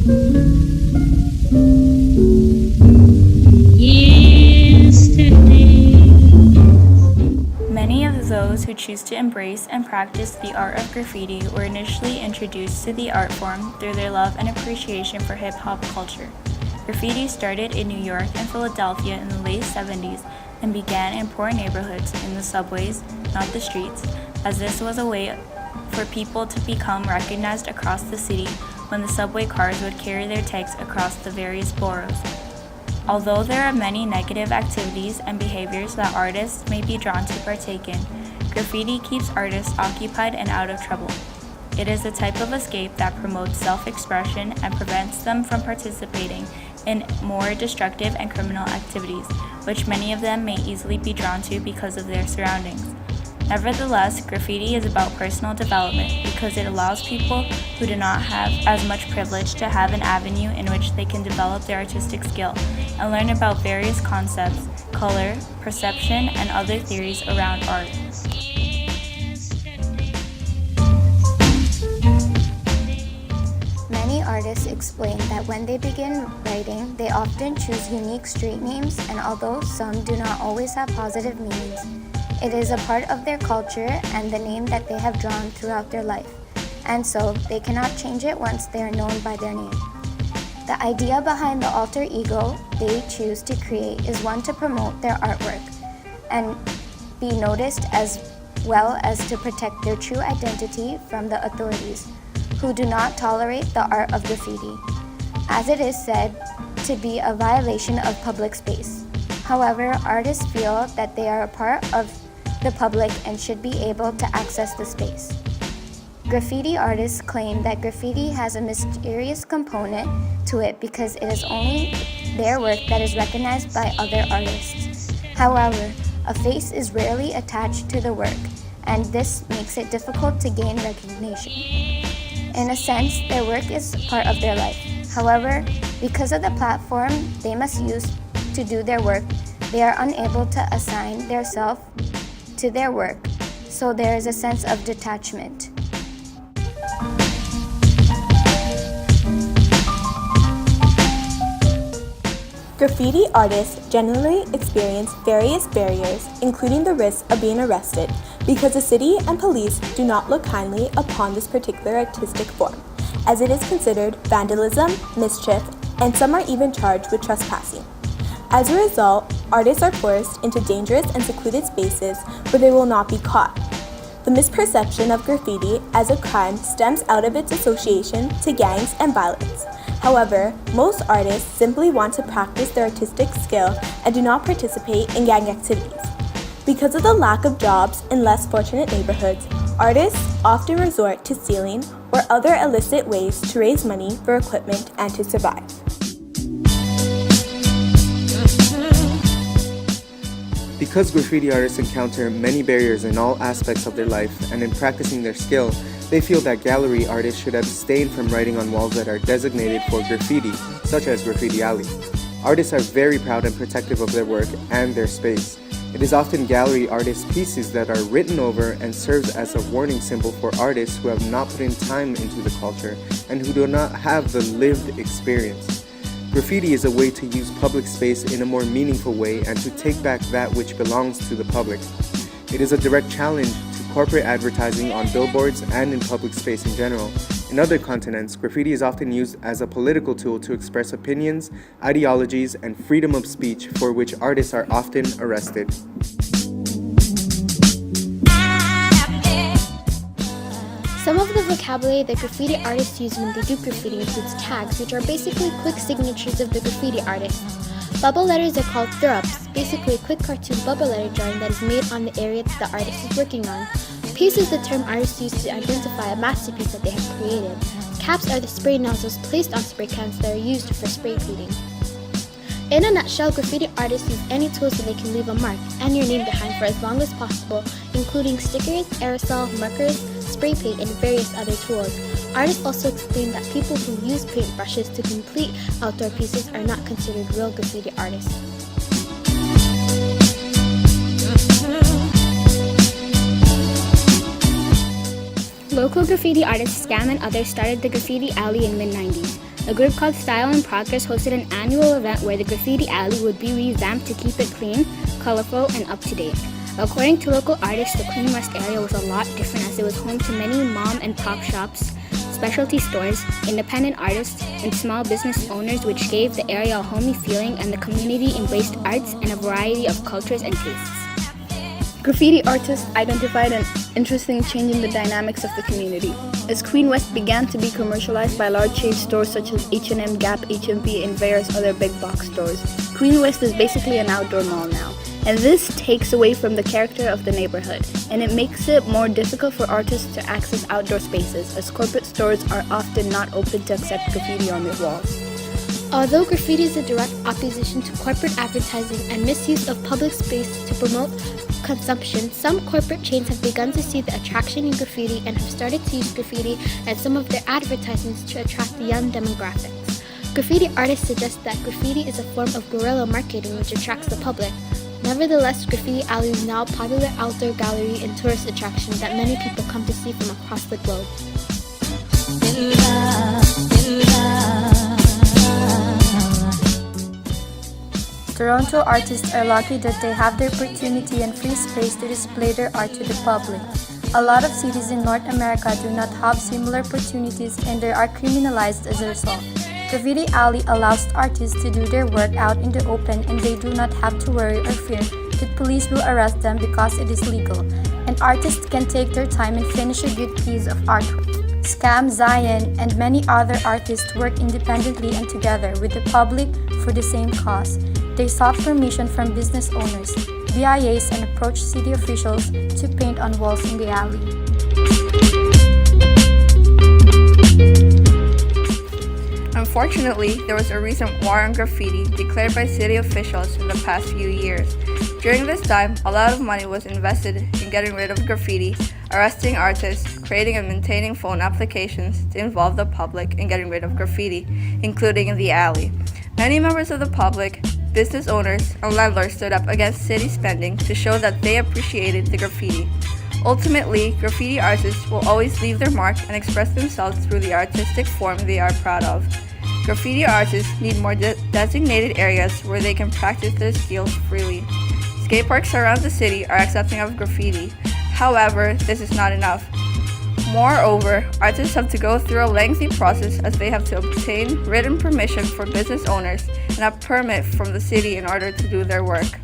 Many of those who choose to embrace and practice the art of graffiti were initially introduced to the art form through their love and appreciation for hip-hop culture. Graffiti started in New York and Philadelphia in the late 70s and began in poor neighborhoods in the subways, not the streets, as this was a way for people to become recognized across the city when the subway cars would carry their tags across the various boroughs. Although there are many negative activities and behaviors that artists may be drawn to partake in, graffiti keeps artists occupied and out of trouble. It is a type of escape that promotes self-expression and prevents them from participating in more destructive and criminal activities, which many of them may easily be drawn to because of their surroundings. Nevertheless, graffiti is about personal development because it allows people who do not have as much privilege to have an avenue in which they can develop their artistic skill and learn about various concepts, color, perception, and other theories around art. Many artists explain that when they begin writing, they often choose unique street names, and although some do not always have positive meanings, it is a part of their culture and the name that they have drawn throughout their life, and so they cannot change it once they are known by their name. The idea behind the alter ego they choose to create is one to promote their artwork and be noticed, as well as to protect their true identity from the authorities, who do not tolerate the art of graffiti, as it is said to be a violation of public space. However, artists feel that they are a part of the public and should be able to access the space. Graffiti artists claim that graffiti has a mysterious component to it because it is only their work that is recognized by other artists. However, a face is rarely attached to the work, and this makes it difficult to gain recognition. In a sense, their work is part of their life. However, because of the platform they must use to do their work, they are unable to assign their self to their work, so there is a sense of detachment. Graffiti artists generally experience various barriers, including the risk of being arrested, because the city and police do not look kindly upon this particular artistic form, as it is considered vandalism, mischief, and some are even charged with trespassing. As a result, artists are forced into dangerous and secluded spaces where they will not be caught. The misperception of graffiti as a crime stems out of its association to gangs and violence. However, most artists simply want to practice their artistic skill and do not participate in gang activities. Because of the lack of jobs in less fortunate neighborhoods, artists often resort to stealing or other illicit ways to raise money for equipment and to survive. Because graffiti artists encounter many barriers in all aspects of their life and in practicing their skill, they feel that gallery artists should abstain from writing on walls that are designated for graffiti, such as Graffiti Alley. Artists are very proud and protective of their work and their space. It is often gallery artists' pieces that are written over and serves as a warning symbol for artists who have not put in time into the culture and who do not have the lived experience. Graffiti is a way to use public space in a more meaningful way and to take back that which belongs to the public. It is a direct challenge to corporate advertising on billboards and in public space in general. In other continents, graffiti is often used as a political tool to express opinions, ideologies, and freedom of speech, for which artists are often arrested. Some of the vocabulary that graffiti artists use when they do graffiti includes tags, which are basically quick signatures of the graffiti artist. Bubble letters are called throw-ups, basically a quick cartoon bubble letter drawing that is made on the area that the artist is working on. Paste is the term artists use to identify a masterpiece that they have created. Caps are the spray nozzles placed on spray cans that are used for spray painting. In a nutshell, graffiti artists use any tools so they can leave a mark and your name behind for as long as possible, including stickers, aerosol, markers, spray paint, and various other tools. Artists also explain that people who use paintbrushes to complete outdoor pieces are not considered real graffiti artists. Local graffiti artist Scam and others started the Graffiti Alley in mid-90s. A group called Style in Progress hosted an annual event where the graffiti alley would be revamped to keep it clean, colorful, and up to date. According to local artists, the Queen West area was a lot different as it was home to many mom and pop shops, specialty stores, independent artists, and small business owners, which gave the area a homey feeling, and the community embraced arts and a variety of cultures and tastes. Graffiti artists identified an interesting change in the dynamics of the community. As Queen West began to be commercialized by large chain stores such as H&M, Gap, HMV, and various other big box stores, Queen West is basically an outdoor mall now. And this takes away from the character of the neighborhood, and it makes it more difficult for artists to access outdoor spaces, as corporate stores are often not open to accept graffiti on their walls. Although graffiti is a direct opposition to corporate advertising and misuse of public space to promote consumption, some corporate chains have begun to see the attraction in graffiti and have started to use graffiti as some of their advertisements to attract the young demographics. Graffiti artists suggest that graffiti is a form of guerrilla marketing which attracts the public. Nevertheless, Graffiti Alley is now a popular outdoor gallery and tourist attraction that many people come to see from across the globe. Toronto artists are lucky that they have the opportunity and free space to display their art to the public. A lot of cities in North America do not have similar opportunities and they are criminalized as a result. Graffiti Alley allows artists to do their work out in the open and they do not have to worry or fear that police will arrest them because it is legal. And artists can take their time and finish a good piece of artwork. Scam, Zion, and many other artists work independently and together with the public for the same cause. They sought permission from business owners, BIAs, and approached city officials to paint on walls in the alley. Unfortunately, there was a recent war on graffiti declared by city officials in the past few years. During this time, a lot of money was invested in getting rid of graffiti, arresting artists, creating and maintaining phone applications to involve the public in getting rid of graffiti, including in the alley. Many members of the public, business owners, and landlords stood up against city spending to show that they appreciated the graffiti. Ultimately, graffiti artists will always leave their mark and express themselves through the artistic form they are proud of. Graffiti artists need more designated areas where they can practice their skills freely. Skate parks around the city are accepting of graffiti. However, this is not enough. Moreover, artists have to go through a lengthy process as they have to obtain written permission for business owners and a permit from the city in order to do their work.